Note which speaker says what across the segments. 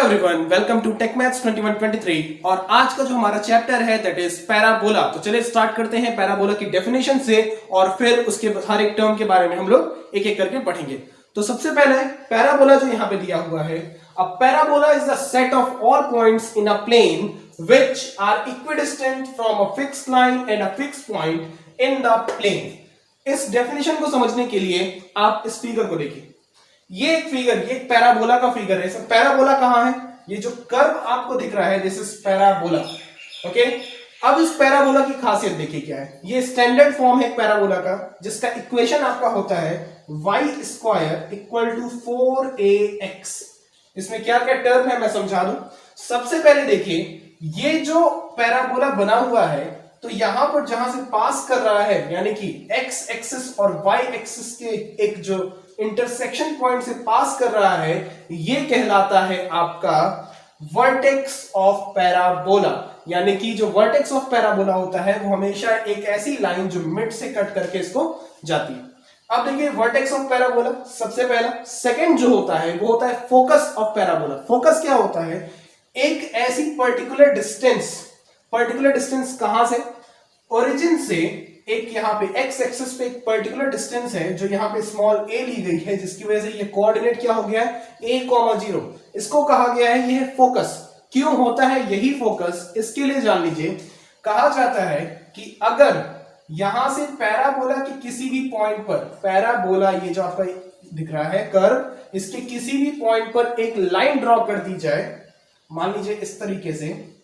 Speaker 1: Everyone, welcome to tech maths 2123 और आज का जो हमारा चैप्टर है दैट इज पैराबोला। तो चलिए स्टार्ट करते हैं पैराबोला की डेफिनेशन से और फिर उसके हर एक टर्म के बारे में हम लोग एक एक करके पढ़ेंगे। तो सबसे पहले पैराबोला जो यहाँ पे दिया हुआ है, a parabola is the set of all points in a plane which are equidistant from a fixed line and a fixed point in the plane. इस डेफिनेशन को समझने के लिए आप इस फिगर को देखिए। ये एक फिगर, ये एक पैराबोला का फिगर है। सब पैराबोला कहां है? ये जो कर्व आपको दिख रहा है दिस इज पैराबोला। ओके, अब इस पैराबोला की खासियत देखिए क्या है। ये स्टैंडर्ड फॉर्म है पैराबोला का, जिसका इक्वेशन आपका होता है y square equal to 4ax। इसमें क्या क्या टर्म है मैं समझा दूं। सबसे पहले देखिए, ये जो पैराबोला बना हुआ है तो यहां पर जहां से पास कर रहा है, यानी कि x एक्सिस और y एक्सिस के एक जो इंटरसेक्शन पॉइंट से पास कर रहा है, ये कहलाता है आपका वर्टेक्स ऑफ पैराबोला। यानी कि जो वर्टेक्स ऑफ पैराबोला होता है वो हमेशा एक ऐसी लाइन जो मिड से कट करके इसको जाती है। अब देखिए वर्टेक्स ऑफ पैराबोला सबसे पहला। सेकंड जो होता है वो होता है फोकस ऑफ पैराबोला। फोकस क्या होता है? एक ऐसी पर्टिकुलर डिस्टेंस कहां से? ओरिजिन से एक यहाँ पे एक्स एक्सिस पे एक पर्टिकुलर डिस्टेंस है जो यहाँ पे स्मॉल a ली गई है, जिसकी वजह से ये कोऑर्डिनेट क्या हो गया है a,0। इसको कहा गया है ये है फोकस। क्यों होता है यही फोकस? इसके लिए जान लीजिए, कहा जाता है कि अगर यहां से पैराबोला के किसी भी पॉइंट पर, पैराबोला ये जो आपका दिख रहा है कर्व, इसके किसी भी पॉइंट पर एक लाइन ड्रॉ कर दी जाए, मान लीजिए इस तरीके से,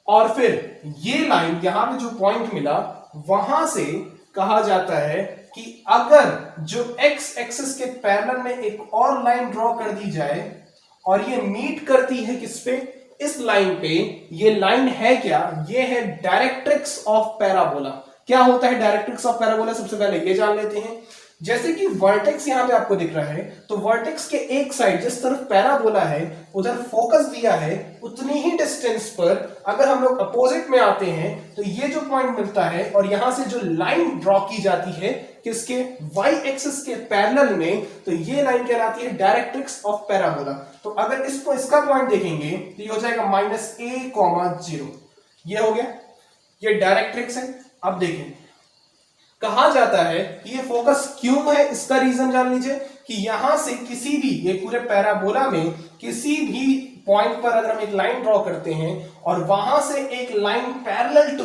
Speaker 1: और फिर ये लाइन यहां पे जो पॉइंट मिला वहां से कहा जाता है कि अगर जो x एक्सिस के पैरेलल में एक और लाइन ड्रॉ कर दी जाए और ये मीट करती है किस पे? इस लाइन पे। ये लाइन है क्या? ये है डायरेक्ट्रिक्स ऑफ पैराबोला। क्या होता है डायरेक्ट्रिक्स ऑफ पैराबोला? सबसे पहले ये जान लेते हैं। जैसे कि वर्टेक्स यहां पे आपको दिख रहा है, तो वर्टेक्स के एक साइड जिस तरफ पैराबोला है उधर फोकस दिया है, उतनी ही डिस्टेंस पर अगर हम लोग अपोजिट में आते हैं तो ये जो पॉइंट मिलता है और यहां से जो लाइन ड्रॉ की जाती है किसके? y एक्सिस के पैरेलल में, तो ये लाइन कहलाती है डायरेक्ट्रिक्स ऑफ पैराबोला। तो अगर इसका पॉइंट देखेंगे तो ये हो जाएगा -a,0। ये हो गया, ये डायरेक्ट्रिक्स है। अब देखें, कहा जाता है कि ये फोकस क्यों है, इसका रीजन जान लीजिए कि यहां से किसी भी, ये पूरे पैराबोला में किसी भी पॉइंट पर अगर हम एक लाइन ड्रॉ करते हैं और वहां से एक line parallel to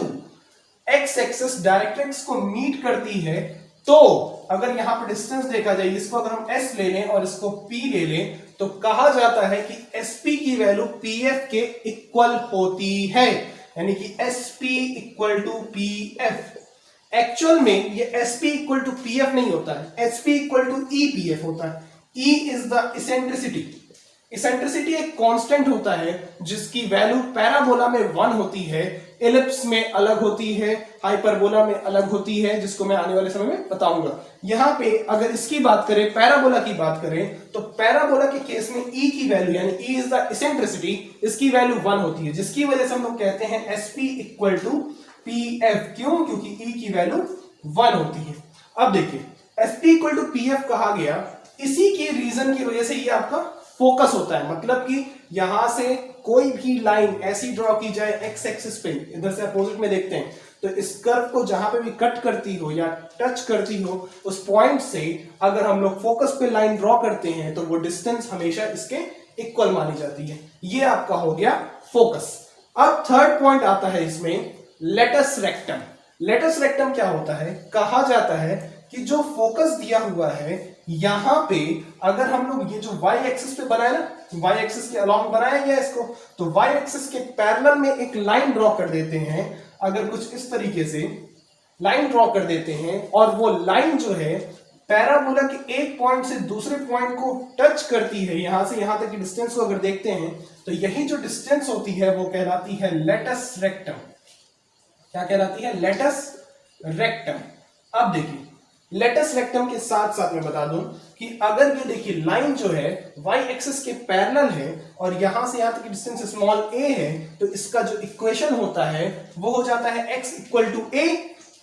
Speaker 1: X axis directrix को मीट करती है, तो अगर यहां पर डिस्टेंस देखा जाए, इसको अगर हम s ले लें और इसको p ले लें, तो कहा जाता है कि sp की वैल्यू pf के इक्वल होती है। यानी कि sp equal to pf। Actual में ये sp इक्वल टू pf नहीं होता है, sp इक्वल टू epf होता है। e is the eccentricity. Eccentricity एक कांस्टेंट होता है जिसकी वैल्यू पैराबोला में 1 होती है, एलिप्स में अलग होती है, हाइपरबोला में अलग होती है, जिसको मैं आने वाले समय में बताऊंगा। यहां पे अगर इसकी बात करें, पैराबोला की बात करें, तो पैराबोला के केस में e की वैल्यू, यानी e इज द इसेंट्रिसिटी, इसकी वैल्यू 1 होती है, जिसकी वजह से हम लोग कहते हैं sp इक्वल टू pf। क्यों? क्योंकि e की वैल्यू 1 होती है। अब देखिए sp इक्वल टू pf कहा गया, इसी के रीजन की वजह से ये आपका फोकस होता है। मतलब कि यहां से कोई भी लाइन ऐसी ड्रॉ की जाए एक्स एक्सिस पे, इधर से अपोजिट में देखते हैं, तो इस कर्व को जहां पे भी कट करती हो या टच करती हो, उस पॉइंट से अगर हम लोग फोकस पे लाइन ड्रॉ करते हैं तो वो डिस्टेंस हमेशा इसके इक्वल मानी जाती है। ये आपका हो गया फोकस। अब थर्ड पॉइंट आता है इसमें, लेटस रेक्टम। लेटस रेक्टम क्या होता है? कहा जाता है कि जो फोकस दिया हुआ है यहां पे, अगर हम लोग ये जो y एक्सिस पे बनाए ना, y एक्सिस के अलोंग बनाया गया इसको, तो y एक्सिस के पैरेलल में एक लाइन ड्रॉ कर देते हैं। अगर कुछ इस तरीके से लाइन ड्रॉ कर देते हैं और वो लाइन जो है पैराबोला के एक पॉइंट से दूसरे पॉइंट को टच करती है, यहां से यहां तक की डिस्टेंस को अगर देखते हैं तो यही जो डिस्टेंस होती है वो कहलाती है लेटस रेक्टम। क्या कहलाती है? Latus rectum. अब देखिए लेटस रेक्टम के साथ साथ मैं बता दूं कि अगर ये देखिए लाइन जो है y एक्सिस के पैरेलल है और यहां से यहां तक की डिस्टेंस स्मॉल a है, तो इसका जो इक्वेशन होता है वो हो जाता है x इक्वल टू a,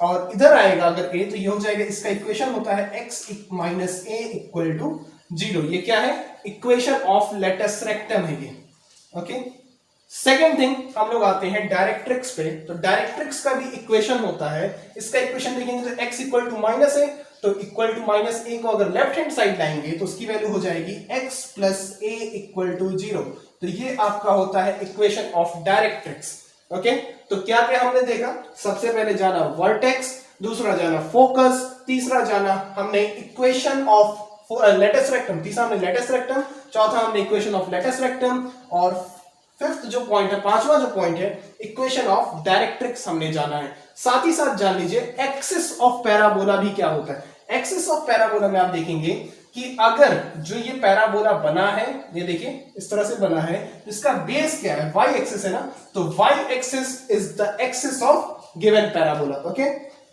Speaker 1: और इधर आएगा अगर a तो ये हो जाएगा, इसका इक्वेशन होता है x minus a equal to zero. ये क्या है? इक्वेशन ऑफ लेटस रेक्टम है ये। ओके, सेकेंड थिंग हम लोग आते हैं डायरेक्ट्रिक्स पे। तो डायरेक्ट्रिक्स का भी इक्वेशन होता है। इसका इक्वेशन देखेंगे तो x इक्वल टू माइनस ए, तो इक्वल टू माइनस ए को अगर लेफ्ट हैंड साइड लाएंगे तो उसकी वैल्यू हो जाएगी x plus a equal to zero. तो ये आपका होता है इक्वेशन ऑफ डायरेक्ट्रिक्स। ओके, तो क्या क्या हमने देखा? सबसे पहले जाना वर्टेक्स, दूसरा जाना फोकस, तीसरा जाना हमने इक्वेशन ऑफ लेटस रेक्टम, तीसरा हमने लेटस रेक्टम, चौथा हमने इक्वेशन ऑफ लेटस रेक्टम, और फिफ्थ जो पॉइंट है, पांचवा जो पॉइंट है, इक्वेशन ऑफ डायरेक्ट्रिक्स हमने जाना है। साथ ही साथ जान लीजिए एक्सिस ऑफ पैराबोला भी क्या होता है। एक्सिस ऑफ पैराबोला में आप देखेंगे कि अगर जो ये पैराबोला बना है, ये देखिए इस तरह से बना है, इसका बेस क्या है? वाई एक्सिस है ना, तो Y axis is the axis of given parabola. Okay,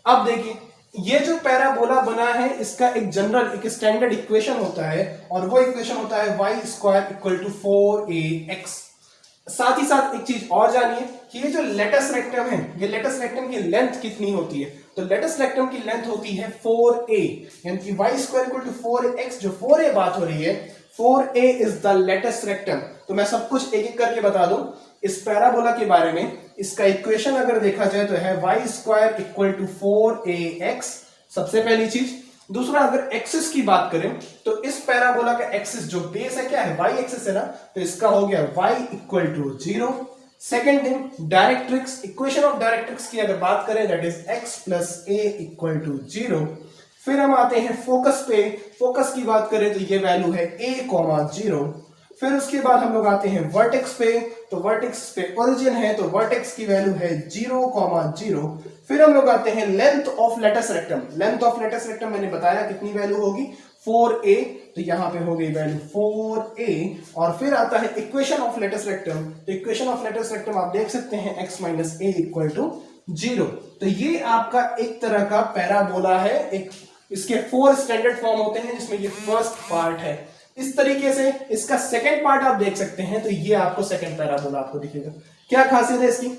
Speaker 1: अब देखिए ये जो पैराबोला बना है इसका एक जनरल, एक स्टैंडर्ड इक्वेशन होता है, और वो इक्वेशन होता है Y square equal to 4ax। साथ ही साथ एक चीज और जानिए कि ये जो लेटस रेक्टम है, ये लेटस रेक्टम की लेंथ कितनी होती है? तो लेटस रेक्टम की लेंथ होती है 4a, यानी कि y square equal to 4ax। जो 4a बात हो रही है, 4a is the latus rectum. तो मैं सब कुछ एक एक करके बता दूं इस पैराबोला के बारे में। इसका इक्वेशन अगर देखा जाए तो है y square equal to 4ax, सबसे पहली चीज। दूसरा, अगर एक्सिस की बात करें तो इस पैराबोला का एक्सिस जो बेस है क्या है? y एक्सिस है ना, तो इसका हो गया y equal to 0। Second thing directrix, equation of directrix की अगर बात करें that is x plus a equal to 0। फिर हम आते हैं फोकस पे। फोकस की बात करें तो ये वैल्यू है a,0। फिर उसके बाद हम लोग आते हैं वर्टेक्स पे। तो वर्टेक्स पे ओरिजिन है, तो वर्टेक्स की वैल्यू है 0,0। फिर हम लोग आते हैं length of latus rectum. Length of latus rectum मैंने बताया कितनी वैल्यू होगी? 4a, तो यहां पे हो गई वैल्यू 4a। और फिर आता है इक्वेशन ऑफ लेटस रेक्टम। तो इक्वेशन ऑफ लेटस रेक्टम आप देख सकते हैं x minus a equal to 0। तो ये आपका एक तरह का पैराबोला है। एक इसके 4 स्टैंडर्ड फॉर्म होते हैं, जिसमें ये फर्स्ट पार्ट है। इस तरीके से इसका सेकंड पार्ट आप देख सकते हैं। तो ये आपको सेकंड पैराबोला आपको दिखेगा। क्या खासियत है इसकी?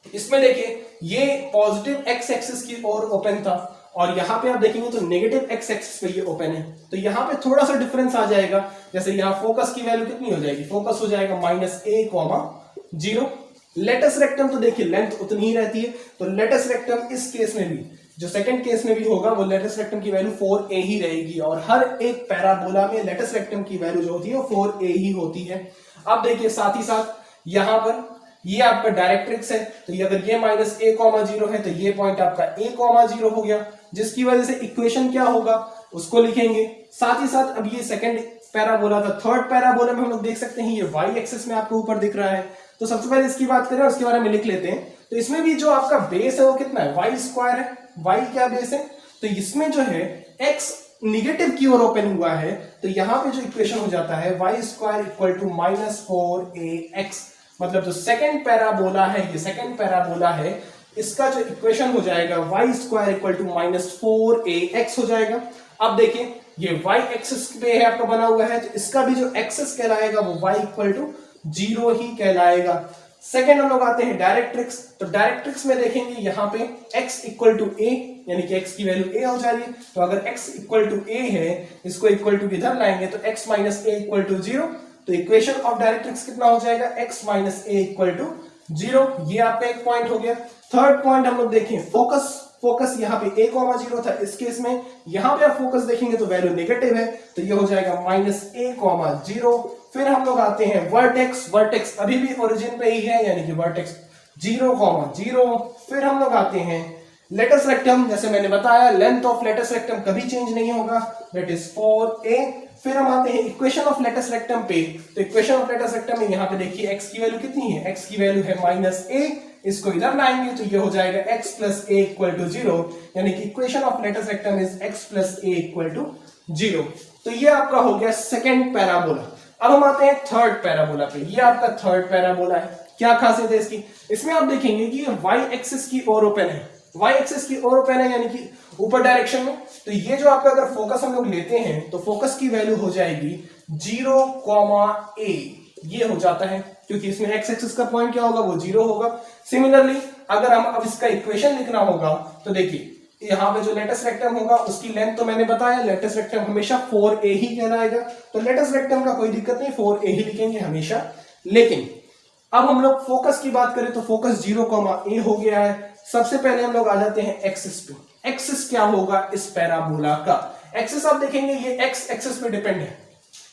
Speaker 1: इसमें देखिए ये पॉजिटिव एक्स एक्सिस की ओर ओपन था, और यहां पे आप देखेंगे तो नेगेटिव एक्स एक्सिस पे ये ओपन है। तो यहां पे थोड़ा सा डिफरेंस आ जाएगा। जैसे यहां फोकस की वैल्यू कितनी हो जाएगी? फोकस हो जाएगा -a,0। लेटस रेक्टम तो देखिए लेंथ उतनी ही रहती है। तो लेटस रेक्टम इस केस में भी, जो सेकंड केस में भी होगा, वो लेटस रेक्टम की वैल्यू 4a ही रहेगी। और हर एक पैराबोला में लेटस रेक्टम की वैल्यू जो होती है वो 4a ही होती है। अब देखिए साथ ही साथ यहां पर ये आपका डायरेक्ट्रिक्स है। तो ये अगर ये -a,0 है तो ये पॉइंट आपका a,0 हो गया, जिसकी वजह से इक्वेशन क्या होगा उसको लिखेंगे। साथ ही साथ अब ये सेकंड पैराबोला था। थर्ड पैराबोला में हम लोग देख सकते हैं ये y एक्सिस में आपको ऊपर दिख रहा है। तो सबसे पहले इसकी बात करें और उसके बारे में लिख लेते हैं। तो इसमें भी जो आपका बेस है वो कितना है? y स्क्वायर है। y क्या बेस है? तो इसमें जो है x निगेटिव की ओर ओपन हुआ है, तो यहां पे जो इक्वेशन हो जाता है y square equal to -4ax। मतलब जो सेकंड पैराबोला है, ये सेकंड पैराबोला है, इसका जो इक्वेशन हो जाएगा y square equal to -4ax हो जाएगा। अब देखिए ये y एक्सिस पे है आपका बना हुआ है, तो इसका भी जो एक्सिस कहलाएगा वो y इक्वल टू 0 ही कहलाएगा। सेकंड हम लोग आते हैं डायरेक्ट्रिक्स। तो डायरेक्ट्रिक्स में देखेंगे यहाँ पे x इक्वल टू a, यानी कि x की वैल्यू a हो जा रही है। तो अगर x इक्वल टू a है, इसको इक्वल टू इधर लाएंगे तो x minus a equal to 0। तो इक्वेशन ऑफ डायरेक्ट्रिक्स कितना हो जाएगा? x minus a equal to 0। ये आपका एक पॉइंट हो गया। थर्ड पॉइंट हम लोग देखें फोकस। फोकस यहाँ पे a,0 था इस केस में, यहाँ पे आप फोकस देखेंगे तो वैल्यू नेगेटिव है, तो ये हो जाएगा -a,0। फिर हम लोग आते हैं वर्टेक्स। वर्टेक्स अभी भी ओरिजिन पे ही है, यानी कि वर्टेक्स 0,0। फिर हम लोग आते हैं लेटस रेक्टम। जैसे मैंने बताया लेंथ ऑफ लेटस रेक्टम कभी चेंज नहीं होगा, दैट इज 4a। फिर हम आते हैं इक्वेशन ऑफ लेटस रेक्टम पे। तो इक्वेशन ऑफ लेटस रेक्टम में यहाँ पे देखिए x की वैल्यू कितनी है? x की वैल्यू है -a। इसको इधर लाएंगे तो ये हो जाएगा x plus a equal to 0, यानी कि equation of latus rectum is x plus a equal to 0। तो ये आपका हो गया सेकंड पैराबोला। अब हम आते हैं थर्ड पैराबोला पे। ये आपका थर्ड पैराबोला है। क्या खासियत है इसकी? इसमें आप देखेंगे कि ये y एक्सिस की ओर ओपन है, y एक्सिस की ओर ओपन है, यानी कि ऊपर डायरेक्शन में। तो ये जो आपका अगर फोकस हम लोग लेते हैं तो फोकस की वैल्यू हो जाएगी 0,a। ये हो जाता है क्योंकि इसमें x एक्सिस का पॉइंट क्या होगा? वो 0 होगा। सिमिलरली अगर हम अब इसका इक्वेशन लिखना होगा तो देखिए यहाँ पे जो लेटेस्ट रेक्टम होगा उसकी लेंथ तो मैंने बताया, लेटेस्ट रेक्टम हमेशा 4a ही कहलाएगा, तो लेटेस्ट रेक्टम का कोई दिक्कत नहीं, 4a ही लिखेंगे हमेशा। लेकिन अब हम लोग फोकस की बात करें तो फोकस 0, a हो गया है। सबसे पहले हम लोग आ जाते हैं एक्सिस पे। एक्सिस क्या होगा इस पैराबोला का? एक्सिस आप देखेंगे ये एक्स एक्सिस पे डिपेंड है,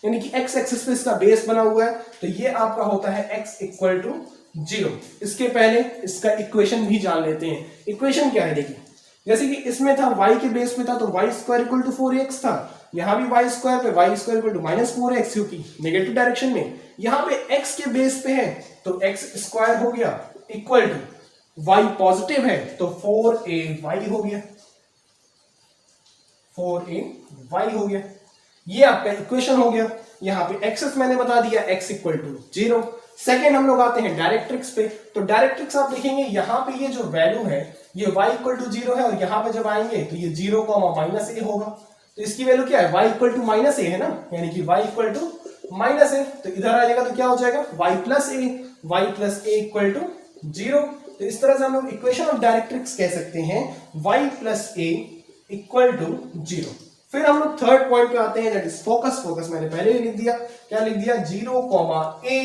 Speaker 1: यानी कि एक्स एक्सिस पे इसका बेस बना हुआ है, तो ये आपका होता है x इक्वल टू 0। इसके पहले इसका इक्वेशन भी जान लेते हैं। इक्वेशन क्या है देखिए, जैसे कि इसमें था y के बेस पे था तो y square equal to 4x था, यहां भी y स्क्वायर पे y square equal to -4x, क्योंकि नेगेटिव डायरेक्शन में। यहां पे x के बेस पे है तो x स्क्वायर हो गया इक्वल टू y पॉजिटिव है तो 4ay हो गया, 4ay हो गया। ये आपका इक्वेशन हो गया। यहां पे एक्सेस मैंने बता दिया x इक्वल टू 0। सेकेंड हम लोग आते हैं डायरेक्ट्रिक्स पे, तो डायरेक्ट्रिक्स आप देखेंगे यहां पे ये जो वैल्यू है ये y इक्वल टू 0 है, और यहां पे जब आएंगे तो ये 0, -a होगा, तो इसकी वैल्यू क्या है, y इक्वल टू -a है ना, यानी कि y इक्वल टू -a, तो इधर आ जाएगा तो क्या हो जाएगा y plus a equal to 0। तो इस तरह से हम लोग इक्वेशन ऑफ डायरेक्ट्रिक्स कह सकते हैं y plus a equal to 0। फिर हम लोग थर्ड पॉइंट पे आते हैं, दैट इज फोकस। फोकस मैंने पहले ही लिख दिया, क्या लिख दिया 0, a।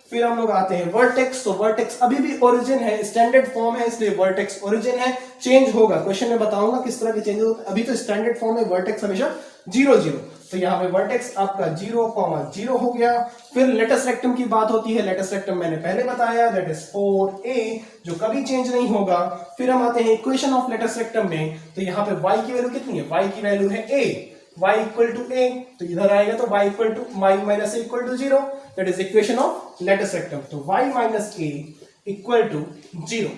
Speaker 1: फिर हम लोग आते हैं वर्टेक्स, तो वर्टेक्स अभी भी ओरिजिन है, स्टैंडर्ड फॉर्म है, इसलिए वर्टेक्स ओरिजिन है, चेंज होगा, क्वेश्चन में बताऊंगा किस तरह के चेंज होगा। अभी तो स्टैंडर्ड फॉर्म में वर्टेक्स हमेशा 0, 0, तो यहाँ पे वर्टेक्स आपका 0, 0 हो गया। फिर लेटेस्ट रेक्टम की बात होती है, लेटेस्ट रेक्टम मैंने पहले बताया, दैट इज 4a, जो कभी चेंज नहीं होगा। फिर हम आते हैं इक्वेशन ऑफ लेटेस्ट रेक्टम में, तो यहाँ पे y की वैल्यू कितनी है, y की वैल्यू है a, y equal to a, तो इधर आएगा तो y equal to minus a equal to 0, that is equation of latus rectum, तो y minus a equal to 0।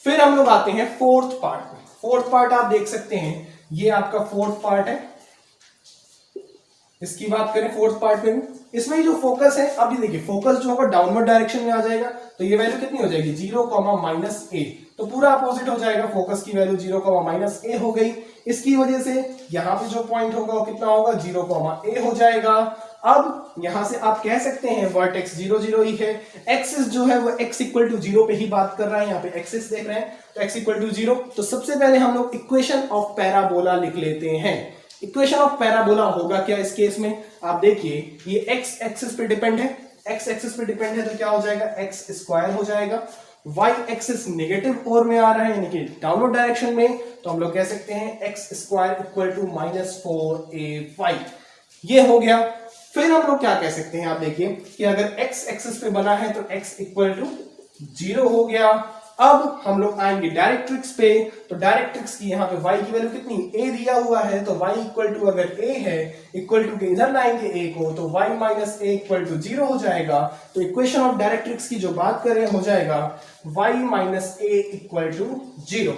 Speaker 1: फिर हम लोग आते हैं फोर्थ पार्ट में। फोर्थ पार्ट आप देख सकते हैं, ये आपका फोर्थ पार्ट है। इसकी बात करें फोर्थ पार्ट में, इसमें जो फोकस है, अभी देखिए फोकस जो होगा डाउनवर्ड डायरेक्शन में आ जाएगा, तो ये वैल्यू कितनी हो जाएगी 0, -a, तो पूरा अपोजिट हो जाएगा, फोकस की वैल्यू 0, -a हो गई। इसकी वजह से यहाँ पे जो पॉइंट होगा वो कितना होगा 0, a हो जाएगा। अब यहां से आप कह सकते हैं वर्टेक्स 0, 0 ही है। एक्सिस जो है वो x इक्वल टू 0 पे ही बात कर रहा है, यहाँ पे एक्सिस देख रहे हैं तो x इक्वल टू 0। तो सबसे पहले हम लोग इक्वेशन ऑफ पैराबोला लिख लेते हैं। इक्वेशन ऑफ पैराबोला होगा क्या इस केस में, आप देखिए ये x एक्सिस पे डिपेंड है, x एक्सिस पे डिपेंड है तो क्या हो जाएगा x स्क्वायर हो जाएगा। y एक्सिस नेगेटिव ओर में आ रहा है, यानी कि डाउनवर्ड डायरेक्शन में, तो हम लोग कह सकते हैं x square equal to -4ay, ये हो गया। फिर हम लोग क्या कह सकते हैं, आप देखिए कि अगर x एक्सिस पे बना है तो x इक्वल टू 0 हो गया। अब हम लोग आएंगे डायरेक्ट्रिक्स पे, तो डायरेक्ट्रिक्स की यहाँ पे y की वैल्यू कितनी a दिया हुआ है, तो y इक्वल टू अगर a है इक्वल टू के इधर लाएंगे a को, तो y minus a equal to 0 हो जाएगा। तो इक्वेशन ऑफ डायरेक्ट्रिक्स की जो बात करें हो जाएगा y minus a equal to 0।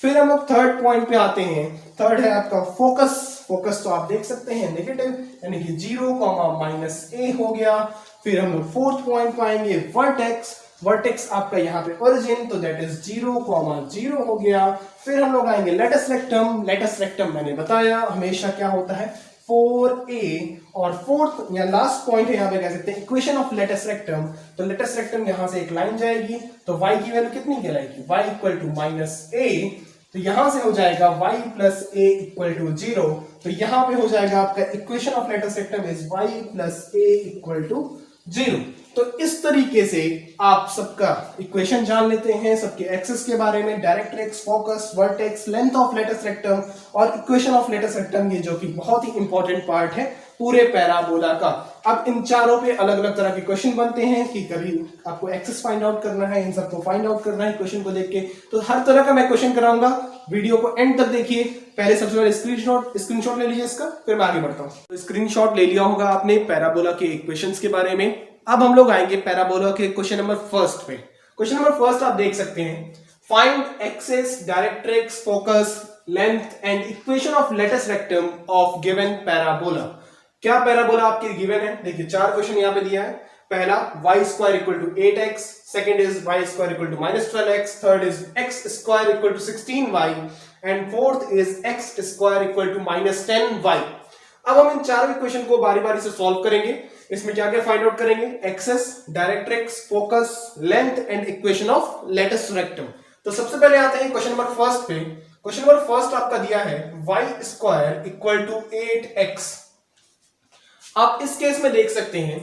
Speaker 1: फिर हम लोग थर्ड पॉइंट पे आते हैं, थर्ड है आपका फोकस। फोकस तो आप देख सकते हैं नेगेटिव, यानी कि 0, -a हो गया। फिर हम लोग फोर्थ पॉइंट पाएंगे वर्टेक्स। वर्टेक्स आपका यहाँ पे ओरिजिन, तो दैट इज 0, 0 हो गया। फिर हम लोग आएंगे लेटेस्ट रेक्टम। लेटेस्ट रेक्टम मैंने बताया हमेशा क्या होता है 4a, और फोर्थ या लास्ट पॉइंट है यहाँ पे कह सकते हैं इक्वेशन ऑफ लेटेस्ट रेक्टम। तो लेटेस्ट रेक्टम यहाँ से एक लाइन जाएगी, तो y की वैल्यू कितनी कहलाएगी, y इक्वल टू -a, तो यहां से हो जाएगा y plus a equal to 0। तो यहां पे हो जाएगा आपका equation of latus rectum is y plus a equal to 0। तो इस तरीके से आप सबका इक्वेशन जान लेते हैं, सबके एक्सिस के बारे में, directrix, focus, vertex, length of latus rectum और इक्वेशन ऑफ लेटेस्ट रेक्टम, ये जो कि बहुत ही इंपॉर्टेंट पार्ट है पूरे पैराबोला का। अब इन चारों पे अलग अलग तरह के क्वेश्चन बनते हैं कि कभी आपको एक्सिस फाइंड आउट करना है, इन सबको फाइंड आउट करना है क्वेश्चन को देख के, तो हर तरह का मैं क्वेश्चन कराऊंगा। वीडियो को एंड तक देखिए। पहले सबसे पहले स्क्रीनशॉट ले लीजिए इसका, फिर मैं आगे बढ़ता हूं। तो स्क्रीनशॉट ले लिया होगा आपने पैराबोला के इक्वेशंस के बारे में। अब हम लोग आएंगे पैराबोला के क्वेश्चन नंबर फर्स्ट पे। क्वेश्चन नंबर फर्स्ट आप देख सकते हैं, find axis, directrix, focus, length and equation of latus rectum of given parabola. क्या पैराबोला आपके गिवन है, देखिए चार क्वेश्चन यहाँ पे दिया है। पहला y square equal to 8x, second is y square equal to -12x, third is x square equal to 16y and fourth is x square equal to -10y। अब हम इन चारों इक्वेशन को बारी बारी से सॉल्व करेंगे। इसमें क्या क्या फाइंड आउट करेंगे, axis, directrix, focus, length and equation of latus rectum. तो सबसे पहले आते हैं क्वेश्चन नंबर फर्स्ट पे। क्वेश्चन नंबर फर्स्ट आपका दिया है Y square equal to 8x। आप इस केस में देख सकते हैं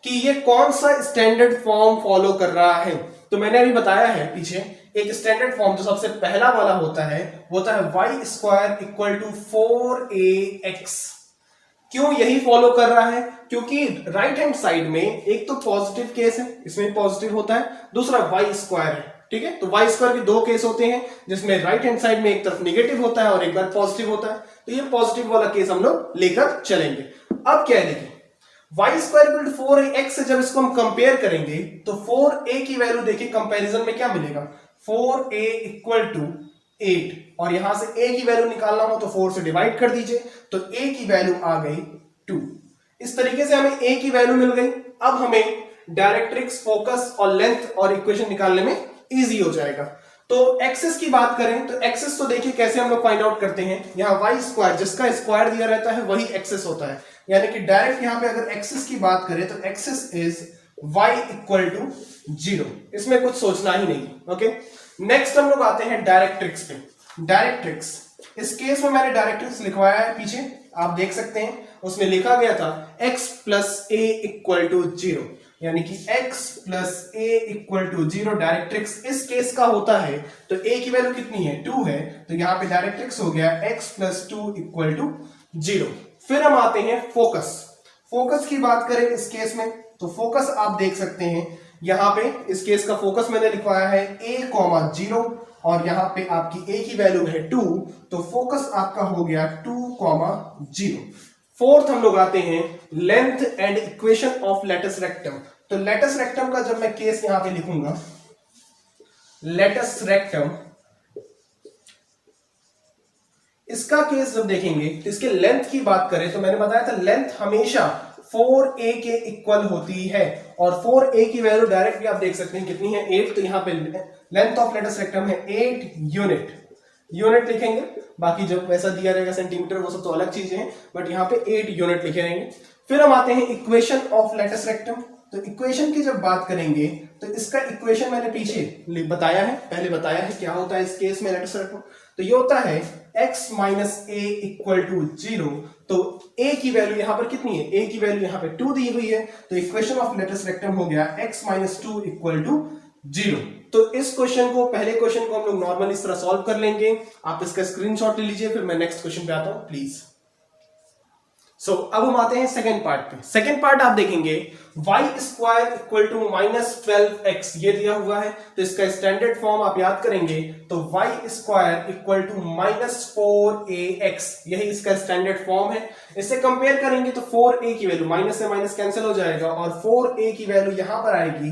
Speaker 1: कि ये कौन सा स्टैंडर्ड फॉर्म फॉलो कर रहा है। तो मैंने अभी बताया है पीछे एक स्टैंडर्ड फॉर्म जो सबसे पहला वाला होता है वो होता है Y square equal to 4ax। क्यों यही फॉलो कर रहा है? क्योंकि राइट हैंड साइड में एक तो पॉजिटिव केस है, इसमें पॉजिटिव होता है, दूसरा वाई स्क्वायर है। ठीक है, तो वाई स्क्वायर के दो केस होते हैं जिसमें राइट हैंड साइड में एक तरफ नेगेटिव होता है और एक बार पॉजिटिव होता है। तो ये पॉजिटिव वाला केस हम लोग लेकर चलेंगे। अब क्या है देखिए, Y square equal to 4ax से जब इसको हम कंपेयर करेंगे तो 4a की वैल्यू देखिए कंपैरिजन में क्या मिलेगा, 4a इक्वल टू 8 और यहां से a की वैल्यू निकालना हो तो 4 से डिवाइड कर दीजिए तो a की वैल्यू आ गई 2। इस तरीके से हमें a की वैल्यू मिल गई। अब हमें डायरेक्ट्रिक्स, फोकस और लेंथ और इक्वेशन निकालने में इजी हो जाएगा। तो एक्सेस की बात करें तो एक्सेस तो देखिए कैसे हम लोग फाइंड आउट करते हैं, यहां वाई स्क्वायर जिसका स्क्वायर दिया रहता है वही एक्सेस होता है, यानी कि डायरेक्ट यहां पे अगर एक्सेस की बात करें तो axis is y equal to 0। इसमें कुछ सोचना ही नहीं। ओके, नेक्स्ट हम लोग आते हैं डायरेक्ट्रिक्स पे। डायरेक्ट्रिक्स, इस केस में मैंने डायरेक्ट्रिक्स लिखवाया है पीछे, आप देख सकते हैं उसमें लिखा गया था x plus a equal to 0, यानी कि x plus a equal to 0 directrix इस केस का होता है। तो a की वैल्यू कितनी है, 2 है, तो यहां पे डायरेक्ट्रिक्स हो गया x प्लस 2 इक्वल टू 0। फिर हम आते हैं फोकस। फोकस की बात करें इस केस में तो फोकस आप देख सकते हैं यहां पे इस केस का फोकस मैंने लिखवाया है a, 0 और यहां पे आपकी a की वैल्यू है 2, तो फोकस आपका हो गया 2, 0। फोर्थ हम लोग आते हैं length and equation of latus rectum. तो लेटस रेक्टम का जब मैं केस यहां पे लिखूंगा, लेटस रेक्टम, इसका केस जब देखेंगे तो इसके लेंथ की बात करें तो मैंने बताया था लेंथ हमेशा 4a के इक्वल होती है और 4a की वैल्यू डायरेक्टली आप देख सकते हैं कितनी है, 8। तो यहां पे लेंथ ऑफ लेटस रेक्टम है 8 यूनिट। यूनिट लिखेंगे, बाकी जब वैसा दिया रहेगा सेंटीमीटर वो सब तो अलग चीजें हैं, बट यहाँ पे 8 यूनिट लिखे रहेंगे। फिर हम आते हैं इक्वेशन ऑफ लेटस रेक्टम। तो इक्वेशन की जब बात करेंगे तो इसका इक्वेशन मैंने पीछे बताया है, पहले बताया है क्या होता है इस केस में लेटस रेक्टम। तो ये होता है x minus a equal to 0। तो a की वैल्यू यहां पर कितनी है, a की वैल्यू यहां पे 2 दी हुई है, तो इक्वेशन ऑफ लेटस रेक्टम हो गया x माइनस 2 इक्वल टू 0। तो इस क्वेश्चन को, पहले क्वेश्चन को हम लोग नॉर्मल इस तरह सॉल्व कर लेंगे। आप इसका स्क्रीनशॉट ले लीजिए, फिर मैं नेक्स्ट क्वेश्चन पे आता हूं प्लीज। सो अब हम आते हैं सेकेंड पार्ट पे। सेकेंड पार्ट आप देखेंगे y square equal to minus 12x ये दिया हुआ है, तो इसका स्टैंडर्ड फॉर्म आप याद करेंगे तो y square equal to minus 4ax, यही इसका स्टैंडर्ड फॉर्म है। इससे कंपेयर करेंगे तो 4a की वैल्यू, माइनस से माइनस कैंसिल हो जाएगा और 4a की वैल्यू यहां पर आएगी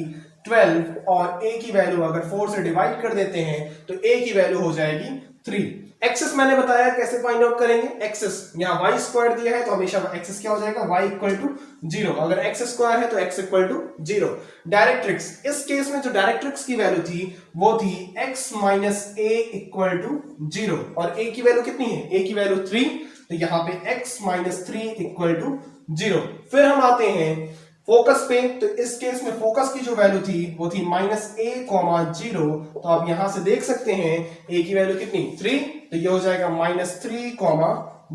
Speaker 1: 12 और a की वैल्यू अगर 4 से डिवाइड कर देते हैं तो a की वैल्यू हो जाएगी 3। एक्सेस मैंने बताया कैसे फाइंड आउट करेंगे, एक्सेस यहां वाई स्क्वायर दिया है तो हमेशा एक्सेस क्या हो जाएगा, वाई इक्वल टू 0, अगर एक्स स्क्वायर है तो एक्स इक्वल टू 0। डायरेक्ट्रिक्स, इस केस में जो डायरेक्ट्रिक्स की वैल्यू थी वो थी x minus a equal to 0 और a की वैल्यू कितनी है, a की वैल्यू 3, तो यहां पे x माइनस 3 इक्वल टू 0। फिर हम आते हैं फोकस पे, तो इस केस में फोकस की जो वैल्यू थी वो थी माइनस a, 0, तो आप यहां से देख सकते हैं a की वैल्यू कितनी, 3, तो ये हो जाएगा माइनस 3,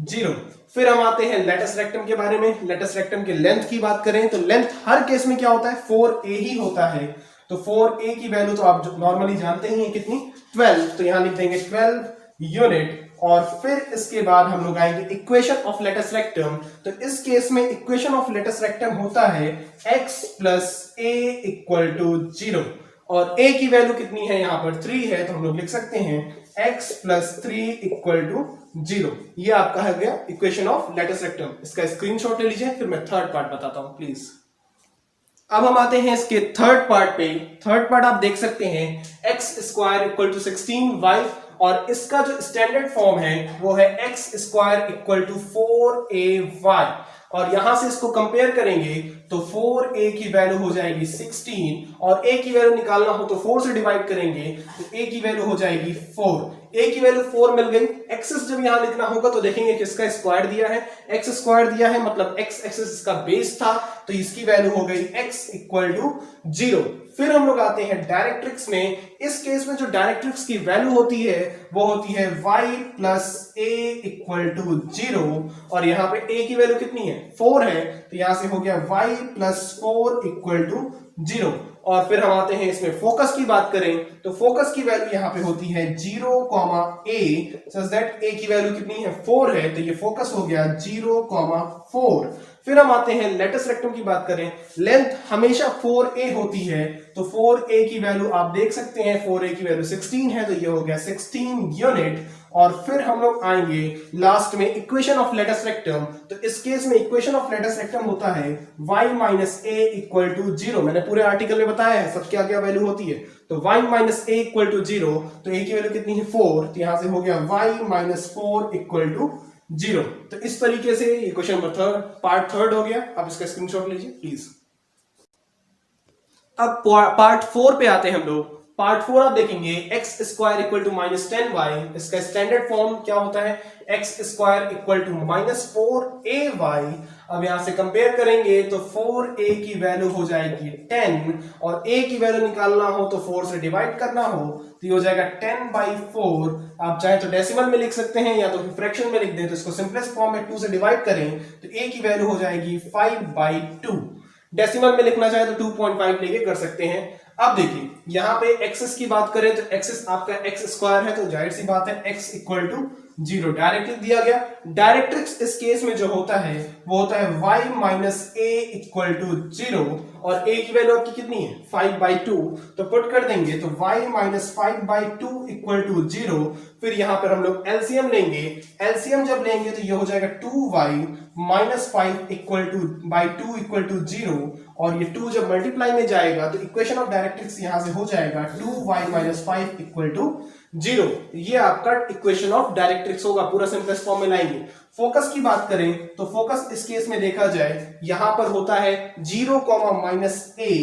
Speaker 1: 0। फिर हम आते हैं लेटस रेक्टम के बारे में। लेटस रेक्टम के लेंथ की बात करें तो लेंथ हर केस में क्या होता है, 4a ही होता है, तो 4a की वैल्यू तो आप नॉर्मली जानते ही हैं कितनी, 12, तो यहां लिख देंगे 12 यूनिट। और फिर इसके बाद हम लोग आएंगे इक्वेशन ऑफ लेटस रेक्टम। तो इस केस में इक्वेशन ऑफ लेटस रेक्टम होता है x plus a equal to 0 और a की वैल्यू कितनी है, यहां पर 3 है, तो हम लोग लिख सकते हैं x प्लस 3 इक्वल टू 0। ये आपका है गया इक्वेशन ऑफ लेटस रेक्टम। इसका स्क्रीनशॉट ले लीजिए, फिर मैं थर्ड पार्ट बताता हूं प्लीज। अब हम आते हैं इसके थर्ड पार्ट पे। थर्ड पार्ट आप देख सकते हैं x square equal to 16y और इसका जो स्टैंडर्ड फॉर्म है वो है x square equal to 4ay। और यहां से इसको कंपेयर करेंगे तो 4a की वैल्यू हो जाएगी 16 और a की वैल्यू निकालना हो तो 4 से डिवाइड करेंगे तो a की वैल्यू हो जाएगी 4। a की वैल्यू 4 मिल गई। एक्सेस जब यहां लिखना होगा तो देखेंगे कि इसका स्क्वायर दिया है, x स्क्वायर दिया है, मतलब x एक्सेस इसका बेस था तो इसकी वैल्यू हो गई x इक्वल टू 0। फिर हम लोग आते हैं डायरेक्ट्रिक्स में। इस केस में जो डायरेक्ट्रिक्स की वैल्यू होती है वो होती है y plus a equal to 0 और यहां पे a की वैल्यू कितनी है 4 है तो यहां से हो गया y प्लस 4 इक्वल टू 0। और फिर हम आते हैं इसमें फोकस की बात करें तो फोकस की वैल्यू यहां पे होती है 0, a सच दैट a की वैल्यू कितनी है 4 है तो ये फोकस हो गया 0, 4। फिर हम आते हैं लेटस रेक्टम की बात करें। लेंथ हमेशा 4a होती है तो 4a की वैल्यू आप देख सकते हैं 4a की वैल्यू 16 है तो ये हो गया 16 यूनिट। और फिर हम लोग आएंगे लास्ट में इक्वेशन ऑफ लेटस रेक्टम। तो इस केस में इक्वेशन ऑफ लेटस रेक्टम होता है y minus a equal to 0। मैंने पूरे आर्टिकल में बताया है सब क्या क्या वैल्यू होती है। तो y minus a equal to 0 तो a की वैल्यू कितनी है 4 तो यहां से हो गया y माइनस 4 इक्वल टू 0। तो इस तरीके से ये क्वेश्चन नंबर पार्ट थर्ड हो गया। आप इसका स्क्रीनशॉट लीजिए प्लीज। अब पार्ट 4 पे आते हैं हम लोग। पार्ट 4 आप देखेंगे x square equal to minus 10y। इसका स्टैंडर्ड फॉर्म क्या होता है x square equal to minus 4ay। अब यहां से कंपेयर करेंगे तो 4a की वैल्यू हो जाएगी 10 और a की वैल्यू निकालना हो तो 4 से डिवाइड करना हो तो ये हो जाएगा 10/4। आप चाहे तो डेसिमल में लिख सकते हैं या तो फ्रैक्शन में लिख दें तो इसको सिंपलेस्ट फॉर्म में 2 से डिवाइड करें तो a की वैल्यू हो जाएगी 5/2। डेसिमल में लिखना चाहे तो 2.5 लेके कर सकते हैं। अब देखिए यहां पे एक्सेस की बात करें तो एक्सेस आपका एक्स स्क्वायर है तो जाहिर सी बात है x इक्वल टू 0 डायरेक्टली दिया गया। डायरेक्ट्रिक्स इस केस में जो होता है वो होता है y minus a equal to 0 और a की वैल्यू आपकी कितनी है 5/2 तो पुट कर देंगे तो y माइनस 5/2 इक्वल टू 0। फिर यहां पर हम लोग एलसीएम लेंगे। एलसीएम जब लेंगे तो ये हो जाएगा 2y minus 5 equal to by 2 equal to 0 और ये 2 जब मल्टीप्लाई में जाएगा तो इक्वेशन ऑफ डायरेक्ट्रिक्स यहां से हो जाएगा 2y माइनस 5 इक्वल टू 0। ये आपका इक्वेशन ऑफ डायरेक्ट्रिक्स होगा। पूरा सिंपलेस्ट फॉर्म में लाएंगे। फोकस की बात करें तो फोकस इस केस में देखा जाए यहां पर होता है 0, माइनस a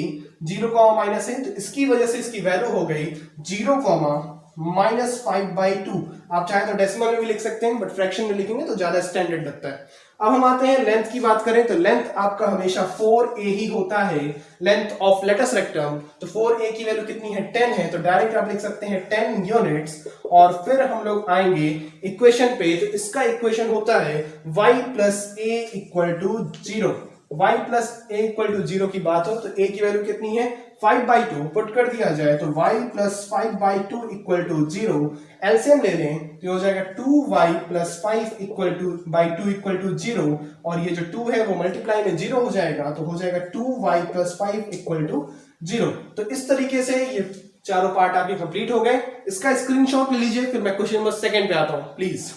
Speaker 1: 0, माइनस a तो इसकी वजह से इसकी वैल्यू हो गई 0, माइनस 5/2। आप चाहे तो डेसिमल में भी लिख सकते हैं बट फ्रैक्शन में लिखेंगे तो ज्यादा स्टैंडर्ड लगता है। अब हम आते हैं लेंथ की बात करें तो लेंथ आपका हमेशा 4a ही होता है लेंथ ऑफ लेटस रेक्टम। तो 4a की वैल्यू कितनी है 10 है तो डायरेक्ट आप लिख सकते हैं 10 यूनिट्स। और फिर हम लोग आएंगे इक्वेशन पे तो इसका इक्वेशन होता है y plus a equal to 0। y plus a equal to 0 की बात हो तो a की वैल्यू कितनी है 5/2 पुट कर दिया जाए तो y plus 5/2 equal to 0। LCM ले लें तो हो जाएगा 2y plus 5 equal to by 2 equal to 0 और ये जो 2 है वो मल्टीप्लाई में 0 हो जाएगा तो हो जाएगा 2y प्लस 5 इक्वल टू 0। तो इस तरीके से ये चारों पार्ट आपके कंप्लीट हो गए। इसका स्क्रीनशॉट ले लीजिए। फिर मैं क्वेश्चन नंबर 2 पे आता हूं प्लीज।